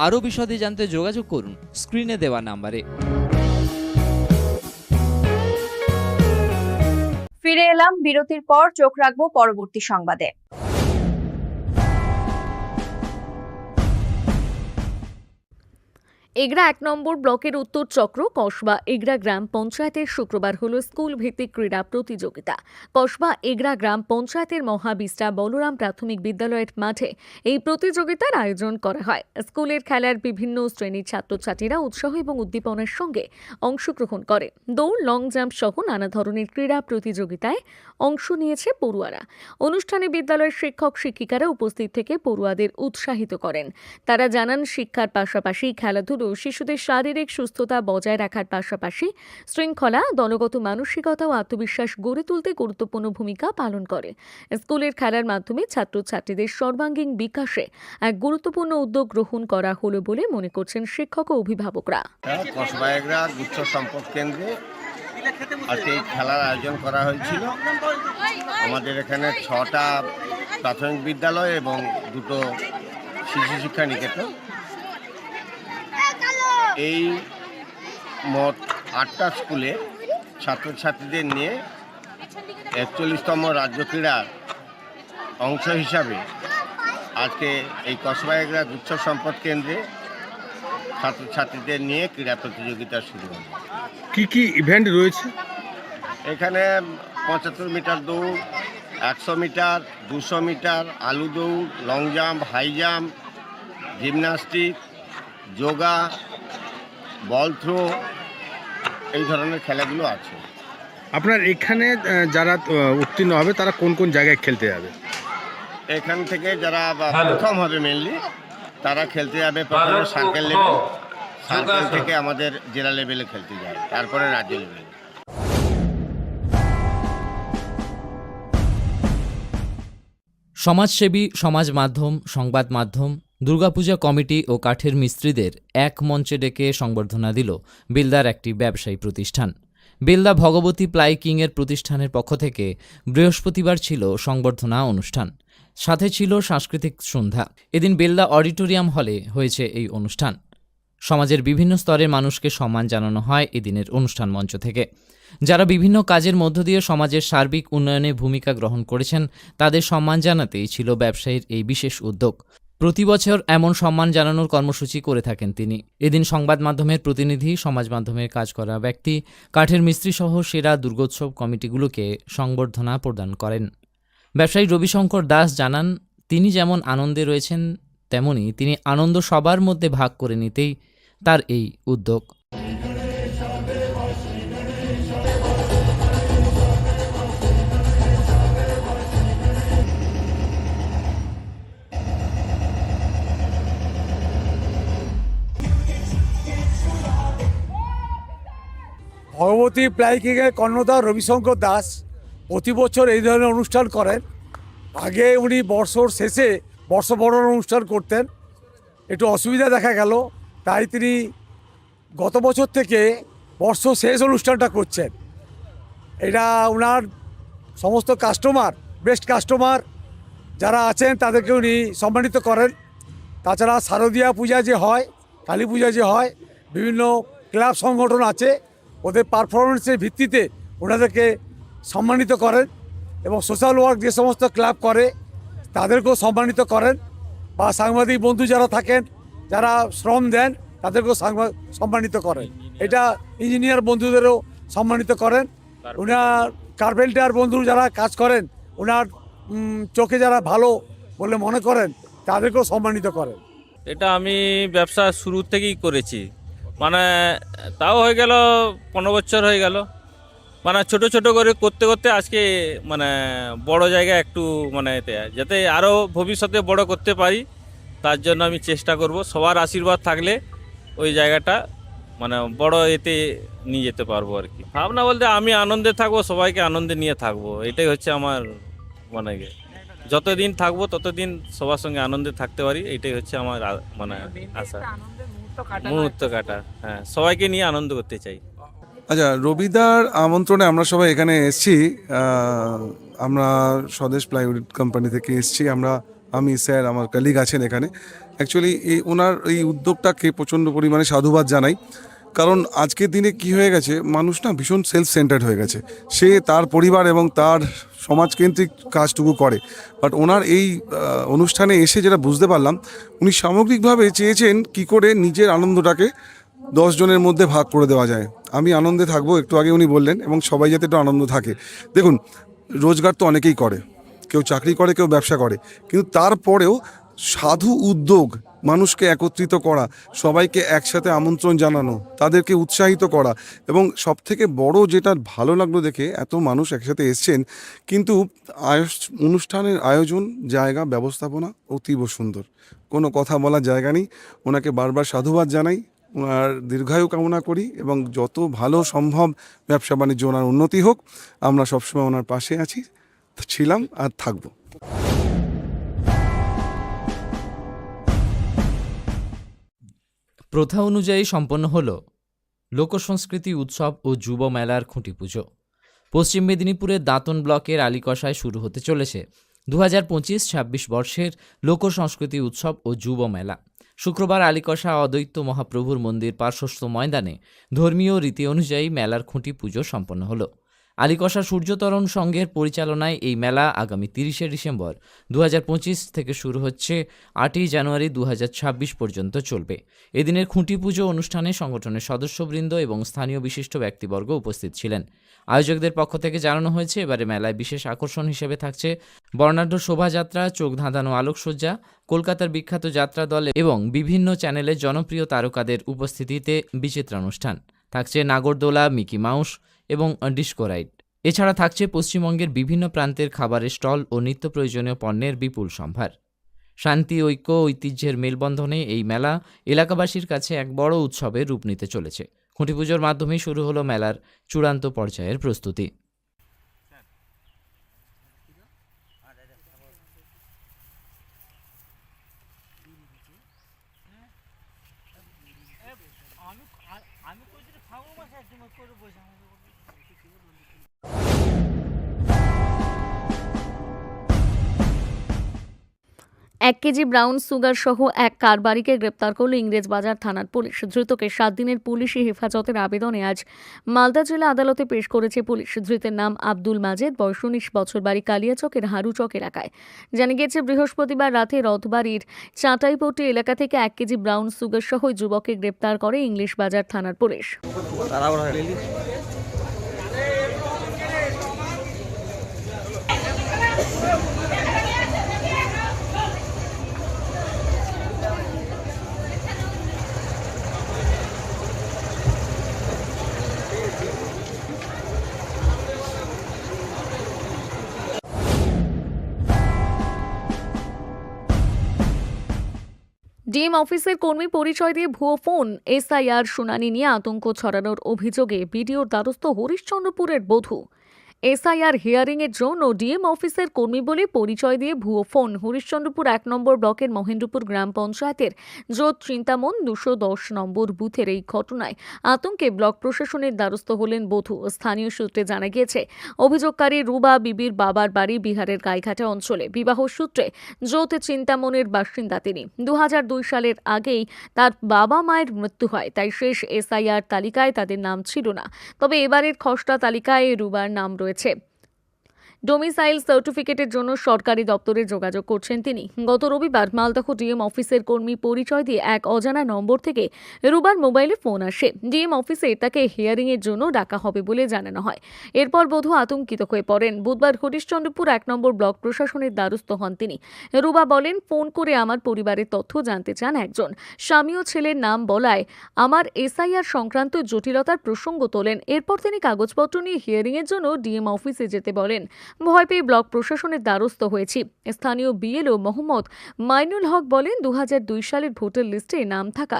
আরও বিশদে জানতে যোগাযোগ করুন স্ক্রিনে দেওয়া নাম্বারে। ফিরে এলাম বিরতির পর। চোখ রাখবো পরবর্তী সংবাদে। এগরা 1 নম্বর ব্লকের উত্তর চক্র কসবা এগরা গ্রাম পঞ্চায়েতের শুক্রবার হল স্কুল ভিত্তিক ক্রীড়া প্রতিযোগিতা। কসবা এগরা গ্রাম পঞ্চায়েতের মহাবিস্টা বলরাম প্রাথমিক বিদ্যালয়ের মাঠে এই প্রতিযোগিতার আয়োজন করা হয়। স্কুলের খেলার বিভিন্ন শ্রেণীর ছাত্রছাত্রীরা উৎসাহ এবং উদ্দীপনার সঙ্গে অংশগ্রহণ করে। দৌড়, লং জাম্প সহ নানা ধরনের ক্রীড়া প্রতিযোগিতায় অংশ নিয়েছে পড়ুয়ারা। অনুষ্ঠানে বিদ্যালয়ের শিক্ষক শিক্ষিকারা উপস্থিত থেকে পড়ুয়াদের উৎসাহিত করেন। তারা জানান, শিক্ষার পাশাপাশি খেলাধুলো শিশুদের শারীরিক সুস্থতা বজায় রাখার পাশাপাশি শৃঙ্খলা, দলগত মানসিকতা ও আত্মবিশ্বাস গড়ে তুলতে গুরুত্বপূর্ণ ভূমিকা পালন করে। স্কুলের খেলার মাধ্যমে ছাত্রছাত্রীদের সর্বাঙ্গীন বিকাশে এক গুরুত্বপূর্ণ উদ্যোগ গ্রহণ করা হলো বলে মনে করছেন শিক্ষক ও অভিভাবকরা। কসবা এগরা গুচ্ছ সম্পদ কেন্দ্রে আজকে এই খেলার আয়োজন করা হয়েছিল। আমাদের এখানে 6টা প্রাথমিক বিদ্যালয় এবং 2টো শিশু শিক্ষা নিকেতন, এই মোট 8টা স্কুলে ছাত্রছাত্রীদের নিয়ে 41তম রাজ্য ক্রীড়ার অংশ হিসাবে আজকে এই কসবা এগরা গুচ্ছ সম্পদ কেন্দ্রে ছাত্রছাত্রীদের নিয়ে ক্রীড়া প্রতিযোগিতা শুরু হবে। কি কি ইভেন্ট রয়েছে এখানে? 75 মিটার দৌড়, 100 মিটার, 200 মিটার, আলু দৌড়, long jump, high jump, gymnastic, yoga, ball throw, এই ধরনের খেলাগুলো আছে। আপনার এখানে যারা উত্তীর্ণ হবে তারা কোন কোন জায়গায় খেলতে যাবে? এখান থেকে যারা প্রথম হবে মেনলি তারা খেলতে যাবে প্রথমে সার্কেল লেভেল, সার্কেল থেকে আমাদের জেলা লেভেলে খেলতে যায়, তারপরে রাজ্য লেভেল। সমাজসেবী, সমাজ মাধ্যম, সংবাদ মাধ্যম, দুর্গাপূজা কমিটি ও কাঠের মিস্ত্রিদের এক মঞ্চে ডেকে সংবর্ধনা দিল বেলদার একটি ব্যবসায়ী প্রতিষ্ঠান। বেলদা ভগবতী প্লাই কিংয়ের প্রতিষ্ঠানের পক্ষ থেকে বৃহস্পতিবার ছিল সংবর্ধনা অনুষ্ঠান, সাথে ছিল সাংস্কৃতিক সন্ধ্যা। এদিন বেলদা অডিটোরিয়াম হলে হয়েছে এই অনুষ্ঠান। সমাজের বিভিন্ন স্তরের মানুষকে সম্মান জানানো হয় এদিনের অনুষ্ঠান মঞ্চ থেকে। যারা বিভিন্ন কাজের মধ্য দিয়ে সমাজের সার্বিক উন্নয়নে ভূমিকা গ্রহণ করেছেন তাদের সম্মান জানাতেই ছিল ব্যবসায়ীর এই বিশেষ উদ্যোগ। প্রতি বছর এমন সম্মান জানানোর কর্মসূচি করে থাকেন তিনি। এদিন সংবাদ মাধ্যমের প্রতিনিধি, সমাজ মাধ্যমের কাজ করা ব্যক্তি, কাঠের মিস্ত্রি সহ সেরা দুর্গোৎসব কমিটিগুলোকে সংবর্ধনা প্রদান করেন। ব্যবসায়ী রবিশঙ্কর দাস জানান, তিনি যেমন আনন্দে রয়েছেন তেমনি তিনি আনন্দ সবার মধ্যে ভাগ করে নিতেই তার এই উদ্যোগ। ভগবতী প্লাইকিংয়ের কর্ণধার রবিশঙ্কর দাস প্রতি বছর এই ধরনের অনুষ্ঠান করেন। আগে উনি বর্ষর শেষে বর্ষবরণ অনুষ্ঠান করতেন, একটু অসুবিধা দেখা গেল, তাই তিনি গত বছর থেকে বর্ষ শেষ অনুষ্ঠানটা করছেন। এটা ওনার সমস্ত কাস্টমার, বেস্ট কাস্টমার যারা আছেন তাদেরকে উনি সম্মানিত করেন। তাছাড়া শারদীয়া পূজা যে হয়, কালী পূজা যে হয়, বিভিন্ন ক্লাব সংগঠন আছে, ওদের পারফরমেন্সের ভিত্তিতে ওনাদেরকে সম্মানিত করেন এবং সোশ্যাল ওয়ার্ক যে সমস্ত ক্লাব করে তাদেরকেও সম্মানিত করেন, বা সাংবাদিক বন্ধু যারা থাকেন, যারা শ্রম দেন তাদেরকেও সম্মানিত করেন। এটা ইঞ্জিনিয়ার বন্ধুদেরও সম্মানিত করেন। ওনার কার্পেন্টার বন্ধু যারা কাজ করেন, ওনার চোখে যারা ভালো বলে মনে করেন তাদেরকেও সম্মানিত করেন। এটা আমি ব্যবসা শুরু থেকেই করেছি, মানে তাও হয়ে গেল 15 বছর হয়ে গেল। মানে ছোট ছোট করে করতে করতে আজকে মানে বড় জায়গায় একটু মানে যাতে আরও ভবিষ্যতে বড় করতে পারি, তার জন্য আমি চেষ্টা করব। সবার আশীর্বাদ থাকলে ওই জায়গাটা মানে বড় এতে নিয়ে যেতে পারবো আর কি। ভাবনা বলতে আমি আনন্দে থাকবো, সবাইকে আনন্দে নিয়ে থাকবো, এটাই হচ্ছে আমার মানে যতদিন থাকবো ততদিন সবার সঙ্গে আনন্দে থাকতে পারি, এইটাই হচ্ছে আমার মানে আশা। মুহূর্ত কাটা, হ্যাঁ, সবাইকে নিয়ে আনন্দ করতে চাই। আচ্ছা, রবিদার আমন্ত্রণে আমরা সবাই এখানে এসেছি। আমরা স্বদেশ প্লাইউড কোম্পানি থেকে এসেছি। আমি স্যার, আমার কলিগ আছেন এখানে। অ্যাকচুয়ালি ওনার এই উদ্যোগটাকে প্রচণ্ড পরিমাণে সাধুবাদ জানাই, কারণ আজকের দিনে কি হয়ে গেছে, মানুষ না ভীষণ সেলফ সেন্টার্ড হয়ে গেছে। সে তার পরিবার এবং তার সমাজকেন্দ্রিক কাজটুকু করে, বাট ওনার এই অনুষ্ঠানে এসে যেটা বুঝতে পারলাম, উনি সামগ্রিকভাবে চেয়েছেন কি করে নিজের আনন্দটাকে 10 জনের মধ্যে ভাগ করে দেওয়া যায়। আমি আনন্দে থাকবো, একটু আগে উনি বললেন, এবং সবাই যাতে একটু আনন্দ থাকে। দেখুন, রোজগার তো অনেকেই করে, কেউ চাকরি করে, কেউ ব্যবসা করে, কিন্তু তারপরেও সাধু উদ্যোগ, মানুষকে একত্রিত করা, সবাইকে একসাথে আমন্ত্রণ জানানো, তাদেরকে উৎসাহিত করা, এবং সবথেকে বড় যেটা ভালো লাগলো দেখে, এত মানুষ একসাথে এসছেন, কিন্তু অনুষ্ঠানের আয়োজন, জায়গা, ব্যবস্থাপনা অতীব সুন্দর। কোনো কথা বলার জায়গা নেই। ওনাকে বারবার সাধুবাদ জানাই, ওনার দীর্ঘায়ু কামনা করি, এবং যত ভালো সম্ভব ব্যবসা বাণিজ্য ওনার উন্নতি হোক। আমরা সবসময় ওনার পাশে আছি, ছিলাম আর থাকবো। প্রথা অনুযায়ী সম্পন্ন হল লোকসংস্কৃতি উৎসব ও যুব মেলার খুঁটি পুজো। পশ্চিম মেদিনীপুরের দাঁতন ব্লকের আলীকষায় শুরু হতে চলেছে 2025-26 বর্ষের লোকসংস্কৃতি উৎসব ও যুব মেলা। শুক্রবার আলীকষা অদ্বৈত মহাপ্রভুর মন্দির পার্শ্বস্থ ময়দানে ধর্মীয় রীতি অনুযায়ী মেলার খুঁটি পুজো সম্পন্ন হল। আলীকষা সূর্যতরণ সংঘের পরিচালনায় এই মেলা আগামী 30শে ডিসেম্বর 2025 থেকে শুরু হচ্ছে 8ই জানুয়ারি 2026 পর্যন্ত চলবে। এদিনের খুঁটি পুজো অনুষ্ঠানে সংগঠনের সদস্যবৃন্দ এবং স্থানীয় বিশিষ্ট ব্যক্তিবর্গ উপস্থিত ছিলেন। আয়োজকদের পক্ষ থেকে জানানো হয়েছে, এবারে মেলায় বিশেষ আকর্ষণ হিসেবে থাকছে বর্ণাঢ্য শোভাযাত্রা, চোখ ধাঁধানো আলোকসজ্জা, কলকাতার বিখ্যাত যাত্রা দল এবং বিভিন্ন চ্যানেলের জনপ্রিয় তারকাদের উপস্থিতিতে বিচিত্রানুষ্ঠান। থাকছে নাগরদোলা, মিকি মাউস এবং ডিস্কো রাইড। এছাড়া থাকছে পশ্চিমবঙ্গের বিভিন্ন প্রান্তের খাবারের স্টল ও নিত্য প্রয়োজনীয় পণ্যের বিপুল সম্ভার। শান্তি, ঐক্য, ঐতিহ্যের মেলবন্ধনে এই মেলা এলাকাবাসীর কাছে এক বড় উৎসবের রূপ নিতে চলেছে। খুঁটি পুজোর মাধ্যমেই শুরু হলো মেলার চূড়ান্ত পর্যায়ের প্রস্তুতি। এক কেজি ব্রাউন সুগার সহ এক কারবারিকে গ্রেপ্তার করল ইংরেজবাজার থানার পুলিশ। ধৃতকে 7 দিনের পুলিশি হেফাজতের আবেদনে আজ মালদা জেলা আদালতে পেশ করেছে পুলিশ। ধৃতের নাম আব্দুল মাজেদ, বয়স 19 বছর, বাড়ি কালিয়াচকের হারুচক এলাকায়। জানা গেছে, বৃহস্পতিবার রাতে রথবাড়ির চাঁটাইপট্টি এলাকা থেকে 1 কেজি ব্রাউন সুগার সহ যুবককে গ্রেপ্তার করে ইংলিশবাজার থানার পুলিশ। ডিএম অফিসের কর্মী পরিচয় দিয়ে ভুয়ো ফোন, এসআইআর শুনানি নিয়ে আতঙ্ক ছড়ানোর অভিযোগে বিডিওর দ্বারস্থ হরিশ্চন্দ্রপুরের বধূ। এসআইআর হিয়ারিং এর জন্য ডিএম অফিসের কর্মী বলে পরিচয় দিয়ে ভুয়ো ফোন হরিশ্চন্দ্রপুর 1 নম্বর ব্লকের মহেন্দ্রপুর গ্রাম পঞ্চায়েতের জোট চিন্তামন 210 নম্বর বুথের এই ঘটনায় আতঙ্কে ব্লক প্রশাসনের দ্বারস্থ হলেন বধূ। স্থানীয় সূত্রে জানা গিয়েছে, অভিযোগকারী রুবা বিবির বাবার বাড়ি বিহারের গাইঘাটা অঞ্চলে। বিবাহ সূত্রে জোট চিন্তামনের বাসিন্দা তিনি। 2002 সালের আগেই তার বাবা মায়ের মৃত্যু হয়, তাই শেষ এসআইআর তালিকায় তাদের নাম ছিল না। তবে এবারের খসড়া তালিকায় রুবার নাম রয়েছে। ডোমিসাইল সার্টিফিকেটের জন্য সরকারি দপ্তরে যোগাযোগ করছেন তিনি। গত রবিবার মালদহ ডিএম অফিসের কর্মী পরিচয় দিয়ে এক অজানা নম্বর থেকে রুবার মোবাইলে ফোন আসে। ডিএম অফিসে তাকে হিয়ারিং এর জন্য ডাকা হবে বলে জানানো হয়। এরপর বধূ আতঙ্কিত হয়ে পড়েন। বুধবার হরিশ্চন্দ্রপুর 1 নম্বর ব্লক প্রশাসনের দ্বারস্থ হন তিনি। রুবা বলেন, ফোন করে আমার পরিবারের তথ্য জানতে চান একজন। স্বামী ও ছেলের নাম বলায় আমার এসআইআর সংক্রান্ত জটিলতার প্রসঙ্গ তোলেন। এরপর তিনি কাগজপত্র নিয়ে হিয়ারিং এর জন্য ডিএম অফিসে যেতে বলেন। ভয় পেয়ে ব্লক প্রশাসনের দ্বারস্থ হয়েছি। স্থানীয় বিএলও মোহাম্মদ মাইনুল হক বলেন, 2002 সালের ভোটার লিস্টে নাম থাকা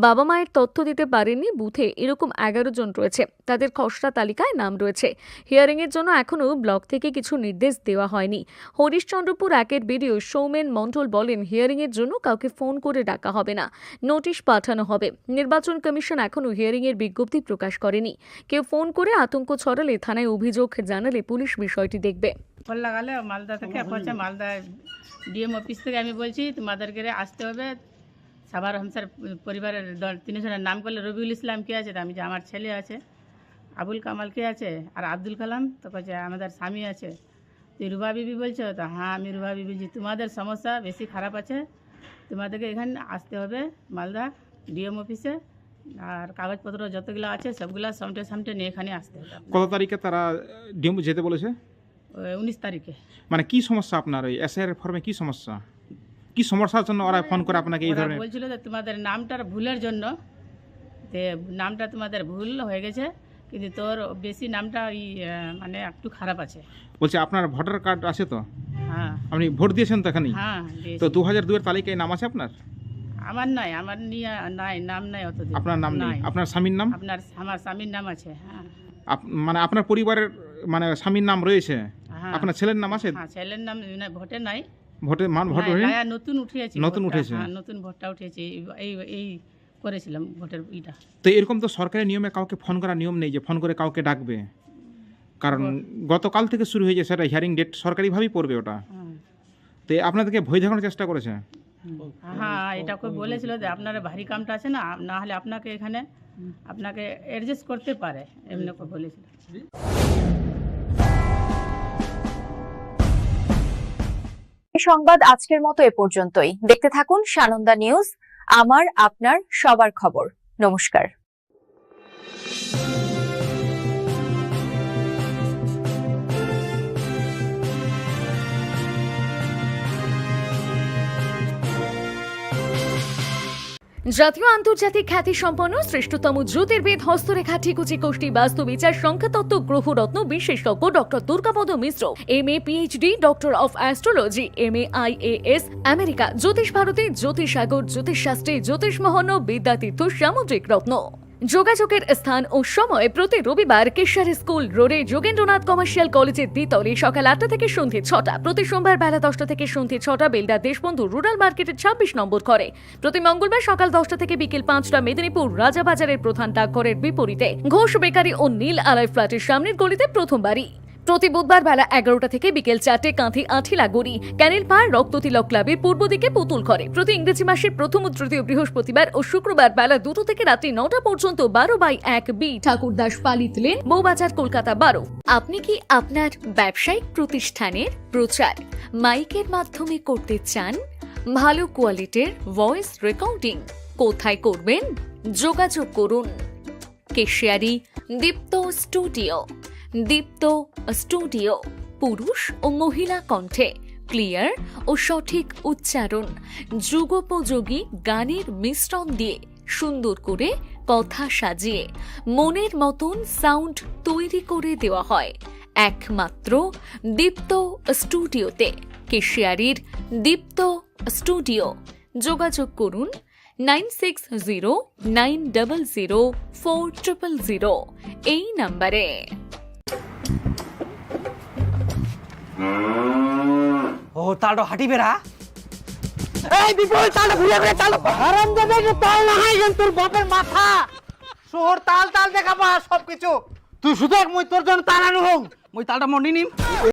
বাবা মায়ের তথ্য দিতে পারেননি বুথে এরকম 11 জন রয়েছে। তাদের খসড়া তালিকায় নাম রয়েছে। হিয়ারিং এর জন্য এখনও ব্লক থেকে কিছু নির্দেশ দেওয়া হয়নি। হরিশ্চন্দ্রপুর 1-এর বিডিও সৌমেন মণ্ডল বলেন, হিয়ারিং এর জন্য কাউকে ফোন করে ডাকা হবে না, নোটিশ পাঠানো হবে। নির্বাচন কমিশন এখনও হিয়ারিং এর বিজ্ঞপ্তি প্রকাশ করেনি। কেউ ফোন করে আতঙ্ক ছড়ালে থানায় অভিযোগ জানালে পুলিশ বিষয়টি দেখবে। ফোন লাগালে মালদা থেকে বলছে, মালদা ডিএম অফিস থেকে আমি বলছি তোমাদেরকে আসতে হবে। সবার হামসার পরিবারের 3 জনের নাম করলে রবিউল ইসলাম কে আছে, আমি যে আমার ছেলে আছে, আবুল কামাল কে আছে, আর আব্দুল কালাম, তো বলছে আমাদের স্বামী আছে। তুই রুবা বিবি বলছো? তো হ্যাঁ আমি রুবা বিবি। যে তোমাদের সমস্যা বেশি খারাপ আছে, তোমাদেরকে এখানে আসতে হবে মালদা ডিএম অফিসে, আর কাগজপত্র যতগুলো আছে সবগুলা সামটে নিয়ে এখানে আসতে হবে। কত তারিখে তারা ডিএম যেতে বলেছে? 19 তারিখে। মানে কি সমস্যা আপনার ওই এসআইআর ফর্মে? কি সমস্যা, কি সমস্যার জন্য ওরা ফোন করে আপনাকে এই ধরনের? বলছিল যে তোমাদের নামটার ভুলের জন্য, তে নামটা তোমাদের ভুল হয়ে গেছে, কিন্তু তোর বেশি নামটা মানে একটু খারাপ আছে। বলছে আপনার ভোটার কার্ড আছে তো? হ্যাঁ। আপনি ভোট দিয়েছেন তো এখানে? হ্যাঁ। তো 2002-এর তালিকায় নাম আছে আপনার? আমার নাই, আমার নিয়ে নাই, নাম নাই অত। আপনার নাম নেই? আপনার স্বামীর নাম? আমার স্বামীর নাম আছে। হ্যাঁ। মানে আপনার পরিবারের মানে স্বামীর নাম রয়েছে? আপনার ছেলের নাম আছে? হ্যাঁ, ছেলের নাম ভোটে নাই। ভোট নতুন উঠেছে। নতুন উঠেছে? হ্যাঁ, নতুন ভোটটা উঠেছে। এই করেছিলাম ভোটের ইটা। তো এরকম তো সরকারি নিয়মে কাউকে ফোন করার নিয়ম নেই যে ফোন করে কাউকে ডাকবে, কারণ গতকাল থেকে শুরু হয়েছে, সেটা হিয়ারিং ডেট সরকারিভাবেই পড়বে ওটা। তো আপনাদেরকে ভয় দেখানোর চেষ্টা করেছে? হ্যাঁ, এটা কই বলেছিল যে আপনার ভারী কামটা আছে না, না হলে আপনাকে এখানে আপনাকে অ্যাডজাস্ট করতে পারে, এমনি করে বলেছিল। এই সংবাদ আজকের মতো এ পর্যন্তই। দেখতে থাকুন সানন্দা নিউজ, আমার আপনার সবার খবর। নমস্কার। জাতীয় আন্তর্জাতিক খ্যাতি সম্পন্ন শ্রেষ্ঠতম জ্যোতির্বিদ, হস্তরেখা, ঠিকুচি, কোষ্ঠী, বাস্তু বিচার, সংখ্যাতত্ত্ব, গ্রহরত্ন বিশেষজ্ঞ doctor Durgapada Mishra, MA PhD, doctor of astrology, MA IAS, America, জ্যোতিষ ভারতী, জ্যোতিষ সাগর, জ্যোতিষ শাস্ত্রী, জ্যোতিষ মহন্ন, বিদ্যাতীর্থ, সামুদ্রিক রত্ন। যোগাযোগের স্থান ও সময় প্রতি রবিবার কেশারি স্কুল রোডে যোগেন্দ্রনাথ কমার্শিয়াল কলেজের দ্বিতলে সকাল 8টা থেকে সন্ধ্যে 6টা, প্রতি সোমবার বেলা 10টা থেকে সন্ধ্যে 6টা বেলদা দেশবন্ধু রুরাল মার্কেটের 26 নম্বর ঘরে, প্রতি মঙ্গলবার সকাল 10টা থেকে বিকেল 5টা মেদিনীপুর রাজাবাজারের প্রধান ডাকঘরের বিপরীতে ঘোষ বেকারি ও নীল আলাই ফ্ল্যাটের সামনের গলিতে প্রথম বাড়ি, প্রতি বুধবার বেলা 11টা থেকে বিকেল 4টে কাঁথি আঠিলা গড়ি ক্যানেল পাড় রক্ততিলক ক্লাবের পূর্ব দিকে পুতুল ঘরে, প্রতি ইংরেজি মাসের প্রথম ও তৃতীয় বৃহস্পতিবার ও শুক্রবার বেলা 2টো থেকে রাত্রি 9টা পর্যন্ত 12/1 বি ঠাকুরদাস পালিত লেন, বউবাজার, কলকাতা 12। আপনি কি আপনার ব্যবসায়িক প্রতিষ্ঠানের প্রচার মাইকের মাধ্যমে করতে চান? ভালো কোয়ালিটির ভয়েস রেকর্ডিং কোথায় করবেন? যোগাযোগ করুন কেশিয়ারি দীপ্ত স্টুডিও। দীপ্ত স্টুডিও, পুরুষ ও মহিলা কণ্ঠে ক্লিয়ার ও সঠিক উচ্চারণ, যুগোপযোগী গানের মিশ্রণ দিয়ে সুন্দর করে কথা সাজিয়ে মনের মতন সাউন্ড তৈরি করে দেওয়া হয় একমাত্র দীপ্ত স্টুডিওতে। কেশিয়ারির দীপ্ত স্টুডিও। যোগাযোগ করুন 9609004000 এই নম্বরে। ও তালটা হাঁটি বেড়া এই বিপুল তাল ঘুরে ঘুরে তাল হারাম দেবে যে তাল না হয় তোর বাপের মাথা শহর তাল তাল দেখাবা সবকিছু তুই শুধু এক মই তোর জন্য তাল আনু হোক মই তালটা মন্ডি নিম